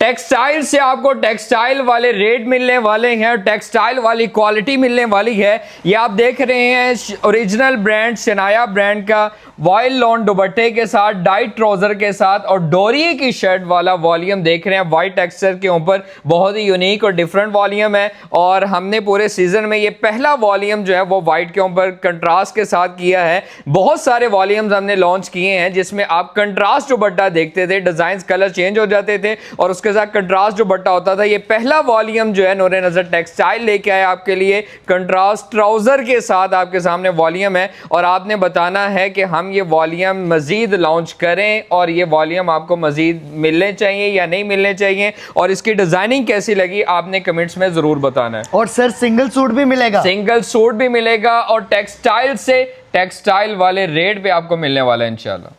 Textile से आपको textile वाले रेट मिलने वाले हैं, टेक्सटाइल वाली क्वालिटी मिलने वाली है। ये आप देख रहे हैं ओरिजिनल ब्रांड शनाया ब्रांड का वॉयल लॉन दुपट्टे के साथ, डाइट ट्राउजर के साथ और डोरिये की शर्ट वाला वॉल्यूम देख रहे हैं। वाइट टेक्सचर के ऊपर बहुत ही यूनिक और डिफरेंट वॉल्यूम है और हमने पूरे सीजन में ये पहला वॉल्यूम जो है वो वाइट के ऊपर कंट्रास्ट के साथ किया है। बहुत सारे वॉल्यूम्स हमने लॉन्च किए हैं जिसमें आप कंट्रास्ट दुपट्टा देखते थे, डिजाइन कलर चेंज हो जाते थे और उसके साथ कंट्रास्ट दुपट्टा होता था। ये पहला वॉल्यूम जो है नूरे नजर टेक्सटाइल लेके आया आपके लिए, कंट्रास्ट ट्राउजर के साथ आपके सामने वॉल्यूम है और आपने बताना है कि हम ये वॉल्यूम मजीद लॉन्च करें और ये वॉल्यूम आपको मजीद मिलने चाहिए या नहीं मिलने चाहिए और इसकी डिजाइनिंग कैसी लगी आपने कमेंट्स में जरूर बताना है। और सर सिंगल सूट भी मिलेगा, सिंगल सूट भी मिलेगा और टेक्सटाइल से टेक्सटाइल वाले रेट पे आपको मिलने वाला है इंशाल्लाह।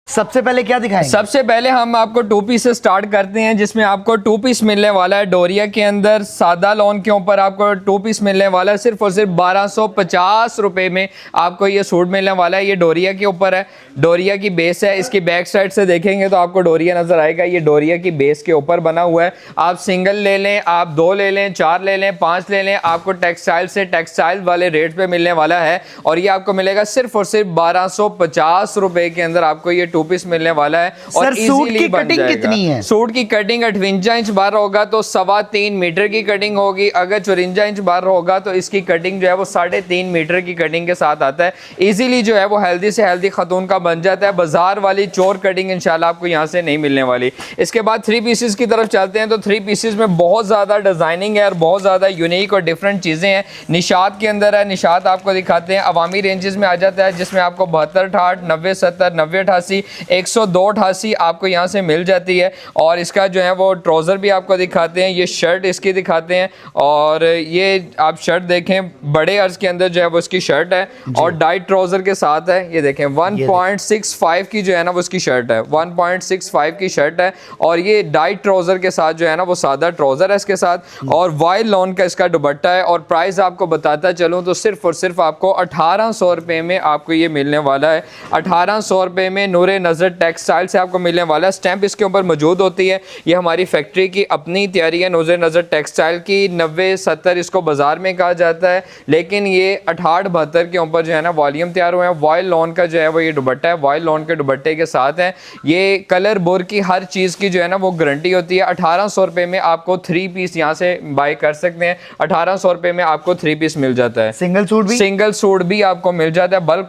सबसे पहले क्या दिखाएंगे? सबसे पहले हम आपको 2 पीस से स्टार्ट करते हैं जिसमें आपको 2 पीस मिलने वाला है। डोरिया के अंदर सादा लॉन के ऊपर आपको 2 पीस मिलने वाला है सिर्फ और सिर्फ 1250 रुपए में आपको ये सूट मिलने वाला है। ये डोरिया के ऊपर है, डोरिया की बेस है। इसकी बैक साइड से देखेंगे तो आपको डोरिया नजर आएगा, ये डोरिया की बेस के ऊपर बना हुआ है। आप सिंगल ले लें, आप 2 ले लें, 4 ले लें, 5 ले लें, आपको टेक्सटाइल से टेक्सटाइल वाले रेट पे मिलने वाला है और ये आपको मिलेगा सिर्फ और सिर्फ 1250 रुपए के अंदर आपको ये 2 पीस मिलने वाला है। और सूट की कटिंग कितनी है? सूट की कटिंग 58 इंच बार होगा तो 3.25 मीटर की कटिंग होगी। अगर 54 इंच बार होगा तो इसकी कटिंग जो है वो 3.5 मीटर की कटिंग के साथ आता है। इजीली जो है वो हेल्दी से हेल्दी खतून का बन जाता है। बाजार वाली चोर कटिंग इंशाल्लाह आपको यहाँ से नहीं मिलने वाली। इसके बाद 3 पीसेस की तरफ चलते हैं तो 3 पीसेस में बहुत ज्यादा डिजाइनिंग है और बहुत ज्यादा यूनिक और डिफरेंट चीजें हैं। निशात के अंदर है, निशात आपको दिखाते हैं अवामी रेंजेस में आ जाता है जिसमें आपको 72, 68, 90, 70, 90, 88, 102, 88 आपको यहाँ से मिल जाती है। और इसका जो है वो ट्राउजर भी आपको दिखाते हैं, ये शर्ट इसकी दिखाते हैं और ये आप शर्ट देखें बड़े अर्ज के अंदर जो है वो इसकी शर्ट है और डाइट ट्राउजर के साथ है। ये देखें 1.65 की जो है ना वो इसकी शर्ट है, 1.65 की शर्ट है और ये डाइट ट्राउजर के साथ जो है ना वो सादा ट्राउजर है इसके साथ और वाइड लॉन का इसका दुपट्टा है। और प्राइस आपको बताता चलूँ तो सिर्फ और सिर्फ आपको 1800 रुपये में आपको ये मिलने वाला है। 1800 रुपये में नूरे नजर टेक्सटाइल से आपको मिलने वाला है। स्टैंप इसके ऊपर मौजूद होती है। ये हमारी फैक्ट्री की अपनी तैयारी है नूरे नजर टेक्सटाइल की। 90-70 इसको बाजार में कहा जाता है लेकिन ये 68-72 के ऊपर जो है ना वॉल्यूम तैयार हुए हैं। वॉयल लॉन का जो है वो ये दुपट्टा है, वॉयल लॉन के दुपट्टे के साथ है। ये कलर बोर की हर चीज़ की जो है ना वो गारंटी होती है। 1800 रुपये में आपको 3 पीस यहाँ से बाय कर सकते हैं। 1800 रुपये में आपको 3 पीस मिल जाता है। सिंगल सूट भी आपको मिल जाता है। बल्क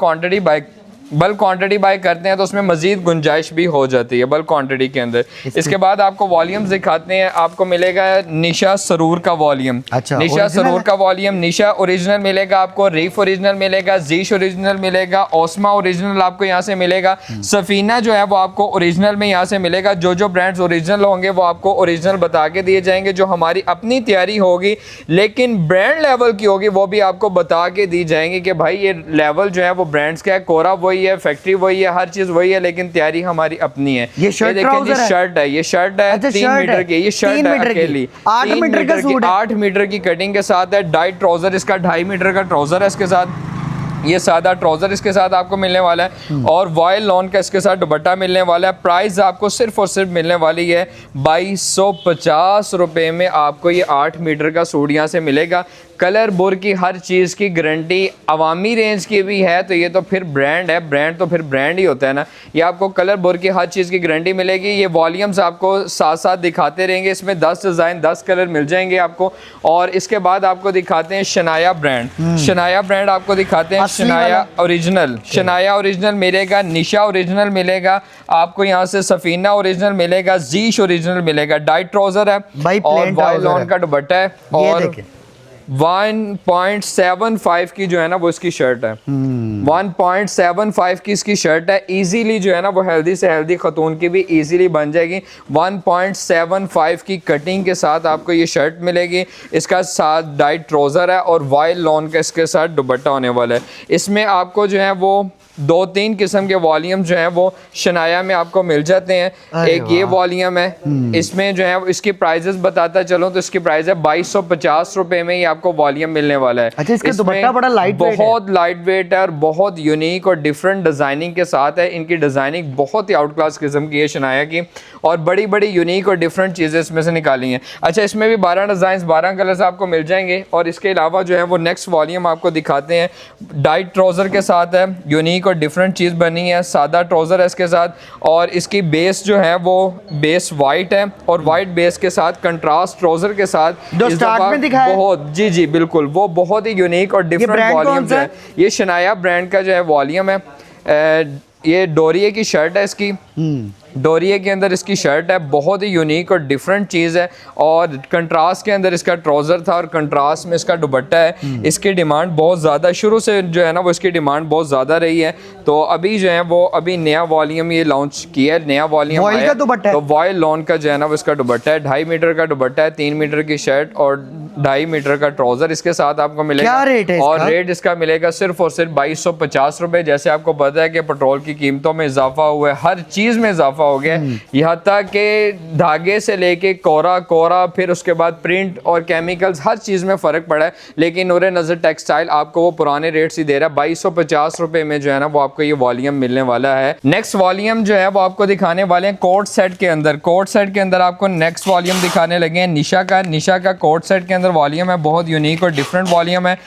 क्वांटिटी बाय करते हैं तो उसमें मजीद गुंजाइश भी हो जाती है बल्क क्वांटिटी के अंदर। इसके बाद आपको वॉल्यूम्स दिखाते हैं। आपको मिलेगा निशा सरूर का वॉल्यूम। अच्छा, निशा सरूर का वॉल्यूम, निशा ओरिजिनल मिलेगा आपको, रीफ ओरिजिनल मिलेगा, जीश ओरिजिनल मिलेगा, ओस्मा ओरिजिनल आपको यहाँ से मिलेगा, सफीना जो है वो आपको ओरिजिनल में यहाँ से मिलेगा। जो ब्रांड्स ओरिजिनल होंगे वो आपको ओरिजिनल बता के दिए जाएंगे। जो हमारी अपनी तैयारी होगी लेकिन ब्रांड लेवल की होगी वो भी आपको बता के दी जाएंगी कि भाई ये लेवल जो है वो ब्रांड्स का है, कोरा वही है, फैक्ट्री वही है, हर चीज वही है लेकिन तैयारी हमारी अपनी है। ये शर्ट देखिए शर्ट है, ये शर्ट है 3 मीटर की, ये शर्ट है अकेली 8 मीटर का सूट है, 8 मीटर की कटिंग के साथ है। डाइट ट्राउजर इसका 2.5 मीटर का ट्राउजर है इसके साथ। ये सादा ट्राउजर इसके साथ आपको मिलने वाला है और वॉयल लॉन का इसके साथ दुपट्टा मिलने वाला है। प्राइस आपको सिर्फ और सिर्फ मिलने वाली है 2250 रुपये में आपको ये 8 मीटर का सूट यहाँ से मिलेगा। कलर बोर की हर चीज़ की गारंटी अवामी रेंज की भी है तो ये तो फिर ब्रांड है, ब्रांड तो फिर ब्रांड ही होता है ना। ये आपको कलर बोर की हर चीज़ की गारंटी मिलेगी। ये वॉल्यूम्स आपको साथ साथ दिखाते रहेंगे, इसमें 10 डिज़ाइन 10 कलर मिल जाएंगे आपको। और इसके बाद आपको दिखाते हैं शनाया ब्रांड। शनाया ब्रांड आपको दिखाते हैं, शनाया ओरिजिनल मिलेगा, निशा ओरिजिनल मिलेगा आपको, यहाँ से सफीना ओरिजिनल मिलेगा, जीश ओरिजिनल मिलेगा। डाइट ट्राउजर है और वॉयल लॉन का दुपट्टा है और 1.75 की जो है ना वो इसकी शर्ट है। 1.75 की इसकी शर्ट है। इजीली जो है ना वो हेल्दी से हेल्दी खतून की भी इजीली बन जाएगी। 1.75 की कटिंग के साथ आपको ये शर्ट मिलेगी। इसका साथ डाइट ट्राउजर है और वाइड लॉन का इसके साथ दुपट्टा होने वाला है। इसमें आपको जो है वो 2-3 किस्म के वॉल्यूम जो हैं वो शनाया में आपको मिल जाते हैं। एक ये वॉल्यूम है, इसमें जो है इसकी प्राइजेस बताता चलो तो इसकी प्राइस है 2250 रुपए में ही आपको वॉल्यूम मिलने वाला है। अच्छा, इसका दुपट्टा बड़ा लाइट वेट है, बहुत लाइट वेट है और बहुत यूनिक और डिफरेंट डिजाइनिंग के साथ है। इनकी डिजाइनिंग बहुत ही आउट क्लास किस्म की है शनाया की, और बड़ी बड़ी यूनिक और डिफरेंट चीजें इसमें से निकाली हैं। अच्छा, इसमें भी 12 डिजाइन 12 कलर्स आपको मिल जाएंगे। और इसके अलावा जो है वो नेक्स्ट वॉल्यूम आपको दिखाते हैं, डाइट ट्राउजर के साथ है, यूनिक और डिफरेंट चीज़ बनी है। सादा ट्राउजर है इसके साथ, और इसकी बेस जो है वो बेस वाइट है, और वाइट बेस के साथ कंट्रास्ट ट्राउजर के साथ जो स्टार्ट में दिखाया बहुत जी बिल्कुल, वो बहुत ही यूनिक और डिफरेंट वॉल्यूम है। ये शनाया ब्रांड का जो है वॉल्यूम है। ये डोरिये की शर्ट है इसकी, डोरिये के अंदर इसकी शर्ट है, बहुत ही यूनिक और डिफरेंट चीज़ है। और कंट्रास्ट के अंदर इसका ट्राउज़र था और कंट्रास्ट में इसका दुपट्टा है। इसकी डिमांड बहुत ज़्यादा शुरू से जो है ना वो इसकी डिमांड बहुत ज़्यादा रही है। तो अभी जो है वो अभी नया वॉल्यूम ये लॉन्च किया है, नया वॉल्यूम आया, तो वॉयल लॉन का जो है ना वो इसका दुपट्टा है। 2.5 मीटर का दुपट्टा है, 3 मीटर की शर्ट और 2.5 मीटर का ट्राउज़र इसके साथ आपको मिलेगा। क्या रेट है और रेट इसका मिलेगा सिर्फ और सिर्फ 2250 रुपये। जैसे आपको पता है कि पेट्रोल की कीमतों में इजाफा हुआ है, हर चीज़ में इजाफा हो गया, यहाँ तक कि धागे से लेके कोरा फिर उसके बाद प्रिंट और केमिकल्स, हर चीज़ में फ़र्क पड़ा है। लेकिन नूर नज़र टेक्सटाइल आपको वो पुराने रेट से दे रहा है। 2250 रुपये में जो है ना वो आपको ये वॉल्यूम मिलने वाला है। नेक्स्ट वॉल्यूम जो है वो आपको दिखाने वाले हैं कोट सेट के अंदर। कोट सेट के अंदर आपको नेक्स्ट वॉल्यूम दिखाने लगे हैं निशा का कोट सेट के अंदर वॉल्यूम है, बहुत यूनिक और डिफरेंट वॉल्यूम है।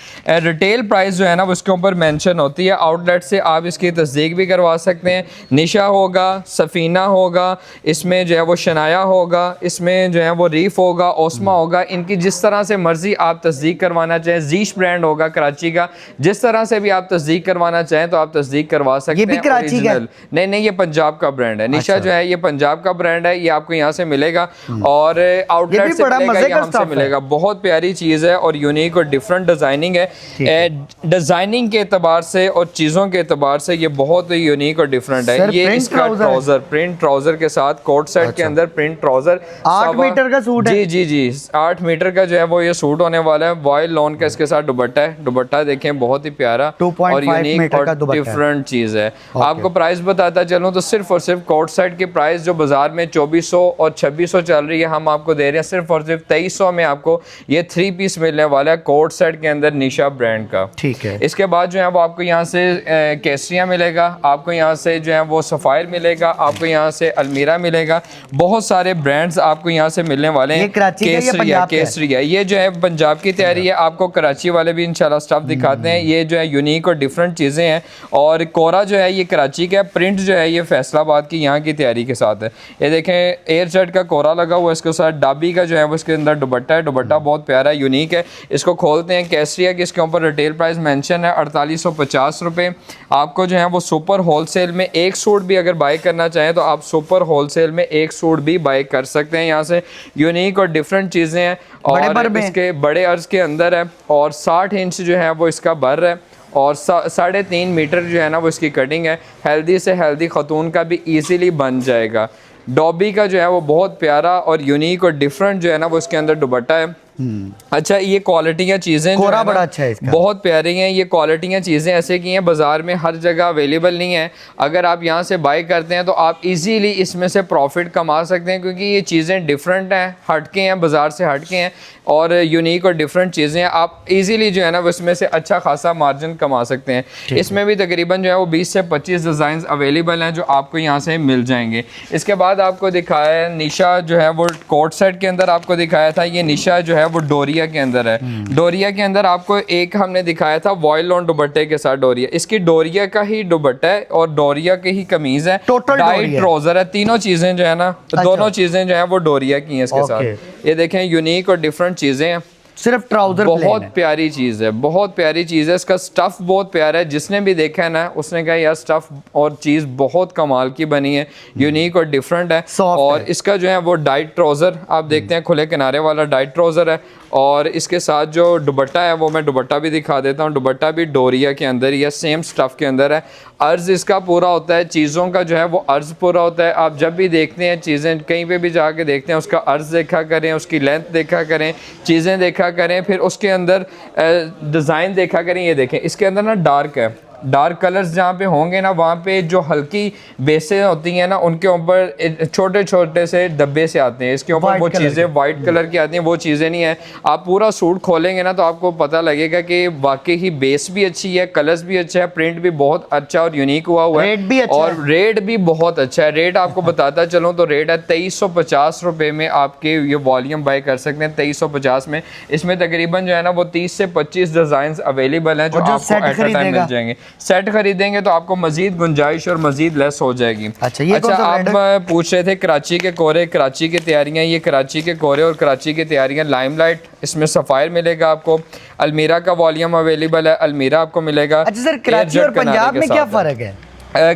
रिटेल प्राइस जो है ना उसके ऊपर मेंशन होती है, आउटलेट से आप इसकी तस्दीक भी करवा सकते हैं। निशा होगा, सफ़ीना होगा, इसमें जो है वो शनाया होगा, इसमें जो है वो रीफ होगा, ओस्मा होगा। इनकी जिस तरह से मर्जी आप तस्दीक करवाना चाहें, जीश ब्रांड होगा कराची का, जिस तरह से भी आप तस्दीक करवाना चाहें तो आप तस्दीक करवा सकते हैं। ये भी कराची का? नहीं, ये पंजाब का ब्रांड है। निशा जो है ये पंजाब का ब्रांड है, ये आपको यहाँ से मिलेगा और आउटलेट से मिलेगा, ये हमसे मिलेगा। बहुत प्यारी चीज़ है और यूनिक और डिफरेंट डिज़ाइनिंग है। डिज़ाइनिंग के एतबार से और चीज़ों के एतबार से ये बहुत ही यूनिक और डिफरेंट है। ये इसका ट्राउजर, प्रिंट ट्राउजर के साथ कोट सेट के अंदर प्रिंट ट्राउजर, 8 मीटर का सूट है। जी 8 मीटर का जो है वो ये सूट होने वाला है। वॉयल लॉन का इसके साथ दुपट्टा है। दुपट्टा देखें बहुत ही प्यारा और यूनिक और डिफरेंट चीज़ है। आपको प्राइस बताता चलूँ तो सिर्फ और सिर्फ कोट सेट की प्राइस जो बाजार में 2400 और 2600 चल रही है, हम आपको दे रहे हैं सिर्फ और सिर्फ 2300 में आपको ये 3 पीस मिलने वाला है कोट सेट के अंदर निशा ब्रांड का। ठीक है। इसके बाद जो है वो आपको यहाँ से केसरिया मिलेगा, आपको यहाँ से जो है वो सफ़ायर मिलेगा, आपको यहाँ से अलमीरा मिलेगा। बहुत सारे ब्रांड्स आपको यहाँ से मिलने वाले हैं। केसरिया ये जो है पंजाब की तैयारी है। आपको कराची वाले भी इंशाल्लाह स्टफ दिखाते हैं। ये जो है यूनिक और डिफरेंट चीज़ें हैं। और कोरा जो है ये कराची का, प्रिंट जो है ये फैसलाबाद की यहाँ की तैयारी के साथ है। ये देखें एयर शर्ट का कोरा लगा हुआ है, इसके साथ डाबी का जो है वो इसके अंदर दुपट्टा है। दुपट्टा बहुत प्यारा यूनिक है। इसको खोलते हैं। केसरिया की इसके ऊपर रिटेल प्राइस मेंशन है 4850 रुपये। आपको जो है वो सुपर होलसेल में एक सूट भी अगर बाय करना चाहें तो आप सुपर होलसेल में एक सूट भी बाय कर सकते हैं यहाँ से। यूनिक और डिफरेंट चीज़ें हैं और इसके बड़े अर्ज के अंदर है और 60 इंच जो है वो इसका बर है और 3.5 मीटर जो है ना वो इसकी कटिंग है। हेल्दी से हेल्दी खतून का भी इजीली बन जाएगा। डॉबी का जो है वो बहुत प्यारा और यूनिक और डिफरेंट जो है ना वो इसके अंदर दुपट्टा है। अच्छा, ये क्वालिटी चीज़ें जो है बड़ा अच्छा है इसका, बहुत प्यारी हैं। ये क्वालिटी चीज़ें ऐसे की हैं बाज़ार में हर जगह अवेलेबल नहीं है। अगर आप यहाँ से बाय करते हैं तो आप इजीली इसमें से प्रॉफिट कमा सकते हैं, क्योंकि ये चीज़ें डिफरेंट हैं, हटके हैं, बाज़ार से हटके हैं और यूनिक और डिफरेंट चीज़ें हैं। आप इजीली जो है ना इसमें से अच्छा खासा मार्जिन कमा सकते हैं। इसमें भी तकरीबन जो है वो 20 से 25 डिज़ाइन अवेलेबल हैं जो आपको यहाँ से मिल जाएंगे। इसके बाद आपको दिखाया है निशा जो है वो कोट सेट के अंदर आपको दिखाया था। ये निशा जो है वो डोरिया के अंदर है। डोरिया के अंदर आपको एक हमने दिखाया था वॉयल लॉन दुपट्टे के साथ डोरिया। इसकी डोरिया का ही दुपट्टा है और डोरिया की ही कमीज है, टाइट ट्राउजर है। तीनों चीजें जो है ना दोनों चीजें जो है वो डोरिया की हैं इसके साथ। ये देखें यूनिक और डिफरेंट चीजें हैं। सिर्फ ट्राउजर बहुत प्यारी चीज़ है, बहुत प्यारी चीज़ है। इसका स्टफ़ बहुत प्यारा है। जिसने भी देखा है ना उसने कहा यार स्टफ़ और चीज़ बहुत कमाल की बनी है, यूनिक और डिफरेंट है। और इसका जो है वो डाइट ट्राउज़र आप देखते हैं, खुले किनारे वाला डाइट ट्राउज़र है। और इसके साथ जो दुपट्टा है वो मैं दुपट्टा भी दिखा देता हूँ। दुपट्टा भी डोरिया के अंदर ही है, सेम स्टफ़ के अंदर है। अर्ज़ इसका पूरा होता है, चीज़ों का जो है वो अर्ज़ पूरा होता है। आप जब भी देखते हैं चीज़ें, कहीं पे भी जाके देखते हैं, उसका अर्ज़ देखा करें, उसकी लेंथ देखा करें, चीज़ें देखा करें, फिर उसके अंदर डिज़ाइन देखा करें। ये देखें इसके अंदर ना डार्क है डार्क कलर्स जहाँ पे होंगे ना वहाँ पे जो हल्की बेसें होती हैं ना उनके ऊपर छोटे छोटे से डब्बे से आते हैं, इसके ऊपर वो चीज़ें वाइट कलर की आती हैं, वो चीज़ें नहीं है। आप पूरा सूट खोलेंगे ना तो आपको पता लगेगा कि वाकई ही बेस भी अच्छी है, कलर्स भी अच्छा है, प्रिंट भी बहुत अच्छा और यूनिक हुआ हुआ है, रेट भी अच्छा और रेट भी बहुत अच्छा है। रेट आपको बताता चलूँ तो रेट है 2350 रुपये में आपके ये वॉल्यूम बाय कर सकते हैं, 2350 में। इसमें तकरीबन जो है ना वो 30 से 25 डिजाइन अवेलेबल हैं जो आपको एट अ टाइम मिल जाएंगे। सेट खरीदेंगे तो आपको मजीद गुंजाइश और मजीद लेस हो जाएगी। अच्छा आप पूछ रहे थे कराची के कोरे, कराची की तैयारियां, ये कराची के कोरे और कराची की तैयारियां। लाइमलाइट इसमें सफायर मिलेगा आपको, अलमीरा का वॉल्यूम अवेलेबल है, अलमीरा आपको मिलेगा। अच्छा सर, कराची और पंजाब में क्या फ़र्क है?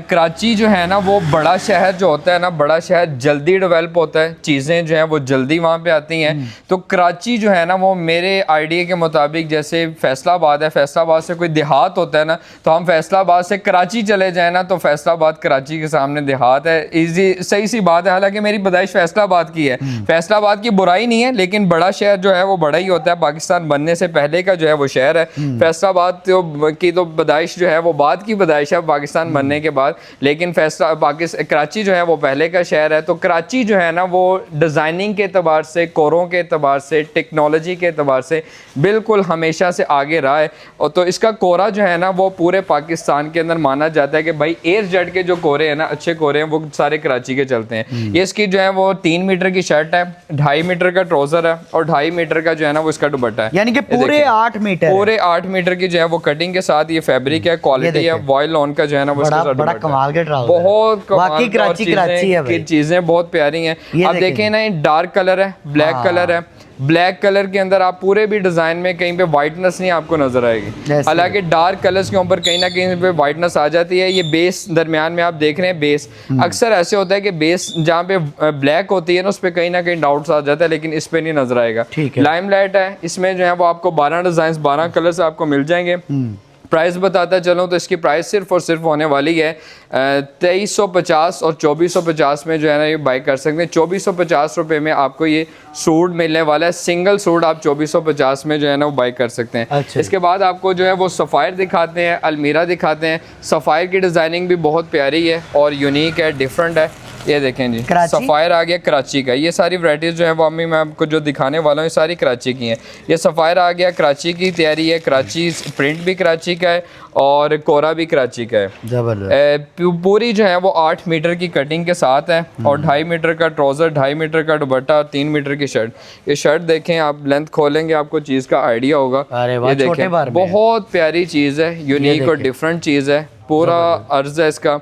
कराची जो है ना वो बड़ा शहर जो होता है ना, बड़ा शहर जल्दी डेवलप होता है, चीज़ें जो हैं वो जल्दी वहाँ पे आती हैं। तो कराची जो है ना वो मेरे आइडिया के मुताबिक जैसे फैसलाबाद है, फैसलाबाद से कोई देहात होता है ना तो हम फैसलाबाद से कराची चले जाए ना तो फैसलाबाद कराची के सामने देहात है। इजी सही सी बात है, हालांकि मेरी पैदाइश फैसलाबाद की है, फैसलाबाद की बुराई नहीं है, लेकिन बड़ा शहर जो है वो बड़ा ही होता है। पाकिस्तान बनने से पहले का जो है वो शहर है फैसलाबाद, की तो पैदाइश जो है वो बाद की पैदाइश है पाकिस्तान बनने के बाद, लेकिन पाकिस्तान कराची जो है वो पहले का शहर है। तो कराची जो है ना वो डिज़ाइनिंग के एतबार से, कोरों के एतबार से, टेक्नोलॉजी के एतबार से बिल्कुल हमेशा से आगे रहा है। और तो इसका कोरा जो है ना वो पूरे पाकिस्तान के अंदर माना जाता है कि भाई एयर जेट के जो कोरे हैं ना, अच्छे कोरे हैं, वो सारे कराची के चलते हैं। ये इसकी जो है वो 3 मीटर की शर्ट है, 2.5 मीटर का ट्राउजर है और 2.5 मीटर का जो है ना वो इसका दुपट्टा है, यानी कि पूरे 8 मीटर, पूरे 8 मीटर की जो है वो कटिंग के साथ ये फैब्रिक है, क्वालिटी है, वॉयल लॉन का जो है ना वो बड़ा कमाल के ट्राउजर, बहुत वाकई कराची है भाई, चीजें बहुत प्यारी हैं। आप देखें ना, डार्क कलर है, ब्लैक कलर है, ब्लैक कलर के अंदर आप पूरे भी डिजाइन में कहीं पे वाइटनेस नहीं आपको नजर आएगी, हालांकि डार्क कलर्स के ऊपर कहीं ना कहीं पे वाइटनेस आ जाती है। ये बेस दरमियान में आप देख रहे हैं, बेस अक्सर ऐसे होता है कि बेस जहाँ पे ब्लैक होती है ना उस पर कहीं ना कहीं डाउट्स आ जाता है, लेकिन इस पे नहीं नजर आएगा। लाइमलाइट है, इसमें जो है वो आपको 12 डिजाइन 12 कलर्स आपको मिल जाएंगे। प्राइस बताता चलो तो इसकी प्राइस सिर्फ और सिर्फ होने वाली है 2350 और 2450 में जो है ना ये बाई कर सकते हैं। 2450 रुपये में आपको ये सूट मिलने वाला है, सिंगल सूट आप 2450 में जो है ना वो बाई कर सकते हैं। अच्छा। इसके बाद आपको जो है वो सफ़ायर दिखाते हैं, अलमीरा दिखाते हैं। सफ़ायर की डिज़ाइनिंग भी बहुत प्यारी है और यूनिक है, डिफरेंट है। ये देखें जी, सफ़ायर आ गया कराची का। ये सारी वैराइटीज़ जो है वो अम्मी मैं आपको जो दिखाने वाला हूँ ये सारी कराची की हैं। ये सफ़ायर आ गया, कराची की तैयारी है, कराची प्रिंट भी कराची का है और कोरा भी कराची का है। जबरदस्त। पूरी जो है वो 8 मीटर की कटिंग के साथ है और 2.5 मीटर का ट्राउज़र, 2.5 मीटर का दुपट्टा और 3 मीटर की शर्ट। ये शर्ट देखें आप, लेंथ खोलेंगे आपको चीज़ का आइडिया होगा। ये देखें, बहुत प्यारी चीज़ है, यूनिक और डिफरेंट चीज़ है। पूरा अर्ज है इसका,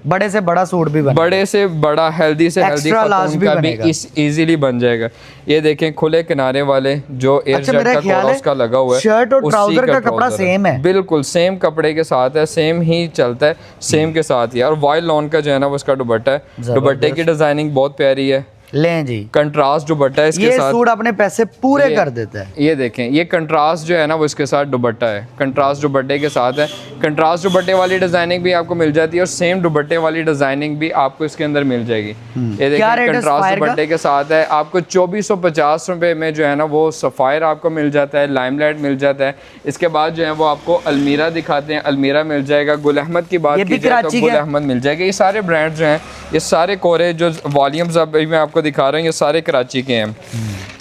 बड़े से बड़ा सूट भी बनेगा, बड़े से बड़ा, हेल्दी से हेल्दी खातून का भी इजीली बन जाएगा। ये देखें खुले किनारे वाले जो एयर जेट का कोरा उसका लगा हुआ है, शर्ट और ट्राउजर का कपड़ा सेम है, बिल्कुल सेम कपड़े के साथ है, सेम ही चलता है, सेम के साथ ही। और वॉयल लॉन का जो है ना वो उसका दुपट्टा है, दुपट्टे की डिजाइनिंग बहुत प्यारी है। लें जी, कंट्रास्ट दुपट्टा है इसके साथ, सूट अपने पैसे पूरे कर देता है। ये देखें, ये कंट्रास्ट जो है ना वो इसके साथ दुपट्टा है, कंट्रास्ट दुपट्टे के साथ है। कंट्रास्ट दुपट्टे वाली डिजाइनिंग भी आपको मिल जाती है और सेम दुपट्टे वाली डिजाइनिंग भी आपको इसके अंदर मिल जाएगी। ये देखें, कंट्रास्ट दुपट्टे के साथ है, आपको 2450 रुपये में जो है ना वो सफ़ायर आपको मिल जाता है, लाइमलाइट मिल जाता है। इसके बाद जो है वो आपको अलमीरा दिखाते हैं, अलमीरा मिल जाएगा। गुल अहमद की बात की जाए तो गुल अहमद मिल जाएगा। ये सारे ब्रांड जो हैं, ये सारे कोरे जो वॉल्यूम्स अभी मैं आपको दिखा रहा हूँ ये सारे कराची के हैं।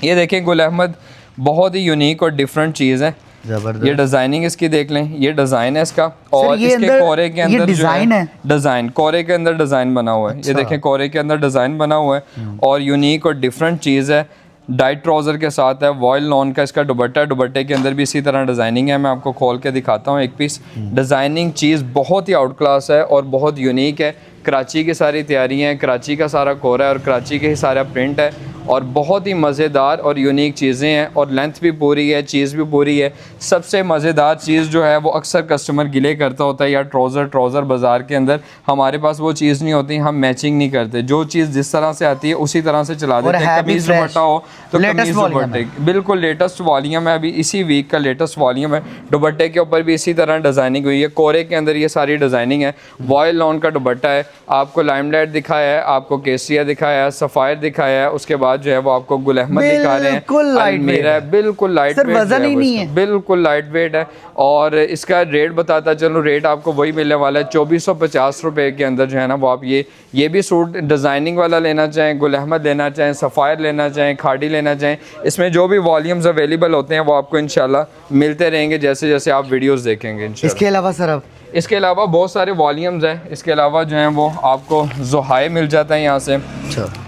ये देखें, गुल अहमद बहुत ही यूनिक और डिफरेंट चीज़ है, जबरदस्त। ये डिजाइनिंग इसकी देख लें, ये डिजाइन है इसका और इसके कोरे के अंदर डिजाइन है, डिजाइन कोरे के अंदर डिजाइन बना हुआ है। ये देखें, कोरे के अंदर डिजाइन बना हुआ है और यूनिक और डिफरेंट चीज़ है। डाइट ट्राउज़र के साथ है, वॉयल लॉन का इसका दुपट्टा, दुपट्टे के अंदर भी इसी तरह डिज़ाइनिंग है। मैं आपको खोल के दिखाता हूँ एक पीस। डिज़ाइनिंग चीज़ बहुत ही आउट क्लास है और बहुत यूनिक है। कराची की सारी तैयारियाँ हैं, कराची का सारा कोरा है और कराची के ही सारा प्रिंट है और बहुत ही मज़ेदार और यूनिक चीज़ें हैं और लेंथ भी पूरी है, चीज़ भी पूरी है। सबसे मज़ेदार चीज़ जो है वो अक्सर कस्टमर गिले करता होता है यार ट्राउज़र बाज़ार के अंदर हमारे पास वो चीज़ नहीं होती, हम मैचिंग नहीं करते, जो चीज़ जिस तरह से आती है उसी तरह से चला देते हैं। कमीज़ दुपट्टा हो तो कमीज़ दुपट्टे, बिल्कुल लेटेस्ट वॉल्यूम है, अभी इसी वीक का लेटेस्ट वॉल्यूम है। दुपट्टे के ऊपर भी इसी तरह डिज़ाइनिंग हुई है, कोरे के अंदर ये सारी डिज़ाइनिंग है। वॉयल लॉन का दुपट्टा है आपको लाइमलाइट दिखाया है, आपको केसरिया दिखाया है, सफ़ायर दिखाया है, उसके बाद जो है वो आपको गुल अहमद दिखा रहे हैं, बिल्कुल लाइट वेट है, बिल्कुल लाइट वेट, वजन ही नहीं है, बिल्कुल लाइट वेट है। और इसका रेट बताता चलो, रेट आपको वही मिलने वाला है 2450 रुपये के अंदर जो है ना वो आप ये भी सूट डिज़ाइनिंग वाला लेना चाहें, गुल अहमद लेना चाहें, सफ़ायर लेना चाहें, खाड़ी लेना चाहें, इसमें जो भी वॉल्यूम्स अवेलेबल होते हैं वो आपको इंशाल्लाह मिलते रहेंगे जैसे जैसे आप वीडियोस देखेंगे इंशाल्लाह। इसके अलावा सर अब इसके अलावा बहुत सारे वॉल्यूम्स हैं, इसके अलावा जो हैं वो आपको ज़ुहाई मिल जाता है यहाँ से,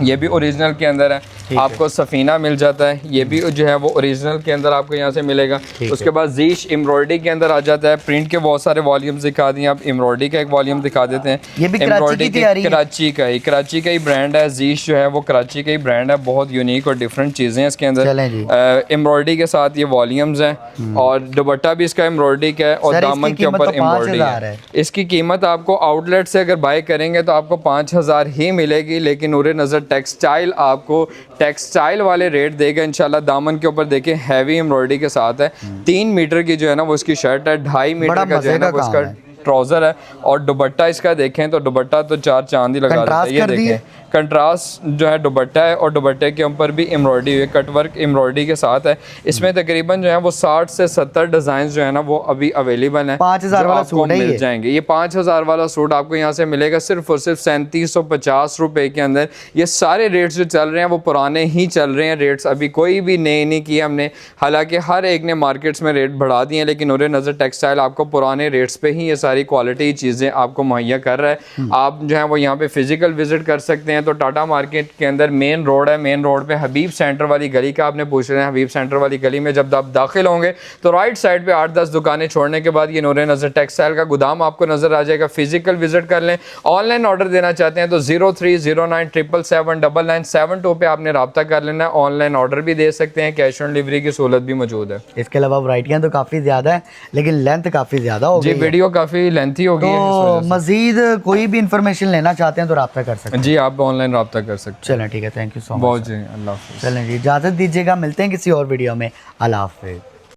ये भी ओरिजिनल के अंदर है। आपको सफ़ीना मिल जाता है, ये भी जो है वो ओरिजिनल के अंदर आपको यहाँ से मिलेगा। उसके बाद जीश एम्ब्रॉयडरी के अंदर आ जाता है, प्रिंट के बहुत सारे वॉल्यूम्स दिखा दिए, आप एम्ब्रॉयडरी का एक वॉल्यूम दिखा देते हैं। ये भी एम्ब्रॉयडरी कराची का ही ब्रांड है, जीश जो है वो कराची का ही ब्रांड है, बहुत यूनिक और डिफरेंट चीज़ें हैं इसके अंदर। एम्ब्रॉयडरी के साथ ये वॉल्यूम्स हैं और दुपट्टा भी इसका एम्ब्रॉयडरी का है और दामन के ऊपर एम्ब्रॉयडरी है। इसकी कीमत आपको आउटलेट से अगर बाय करेंगे तो आपको 5000 ही मिलेगी, लेकिन नूरे नज़र टेक्सटाइल आपको टेक्सटाइल वाले रेट देगा इंशाल्लाह। दामन के ऊपर देखिए हैवी एम्ब्रॉयडरी के साथ है, 3 मीटर की जो है ना वो इसकी शर्ट है, 2.5 मीटर का जो है ना वो इसका ट्राउज़र है और दुपट्टा इसका देखें तो दुपट्टा तो 4 चांद ही लगा देता है। ये देखें कंट्रास्ट जो है दुपट्टा है और दुपट्टे के ऊपर भी एम्ब्रॉयडरी हुई, कटवर्क एम्ब्रॉयडरी के साथ है। इसमें तकरीबन जो है वो 60 से 70 डिज़ाइन जो है ना वो अभी अवेलेबल हैं। 5000 वाला सूट है, मिल जाएंगे। ये 5000 वाला सूट आपको यहाँ से मिलेगा सिर्फ और सिर्फ 3750 रुपये के अंदर। ये सारे रेट्स जो चल रहे हैं वो पुराने ही चल रहे हैं रेट्स, अभी कोई भी नए नहीं किए हमने। हालांकि हर एक ने मार्केट्स में रेट बढ़ा दिए हैं, लेकिन नूरे नज़र टेक्सटाइल आपको पुराने रेट्स पे ही ये सारी क्वालिटी चीज़ें आपको मुहैया कर रहा है। आप जो है वो यहाँ पे फिजिकल विजिट कर सकते हैं। तो टाटा मार्केट के अंदर मेन रोड है, मेन रोड पे हबीब सेंटर वाली गली का आपने पूछ रहे हैं, हबीब सेंटर वाली गली में जब आप दाखिल होंगे तो राइट साइड पे 8-10 दुकानें छोड़ने के बाद ये नूरे नज़र टेक्सटाइल का गोदाम आपको नजर आ जाएगा। फिजिकल विजिट कर लें। ऑनलाइन ऑर्डर देना चाहते हैं तो 0309779972 पे आपने रब्ता कर लेना है। ऑनलाइन ऑर्डर भी दे सकते हैं, कैश ऑन डिलीवरी की सहूलत भी मौजूद है। इसके अलावा वैरायटियां तो काफ़ी ज़्यादा है लेकिन लेंथ काफ़ी ज़्यादा हो गई जी, वीडियो काफ़ी लेंथी हो गई है। तो मजीद कोई भी इंफॉर्मेशन लेना चाहते हैं तो रब्ता कर सकते हैं। जी, आप ऑनलाइन रब्ता कर सकते हैं। चलें ठीक है, थैंक यू सो मच। बहुत जी, अल्लाह हाफ़िज़। चलें जी, इजाज़त दीजिएगा, मिलते हैं किसी और वीडियो में। अल्लाह हाफ़िज़।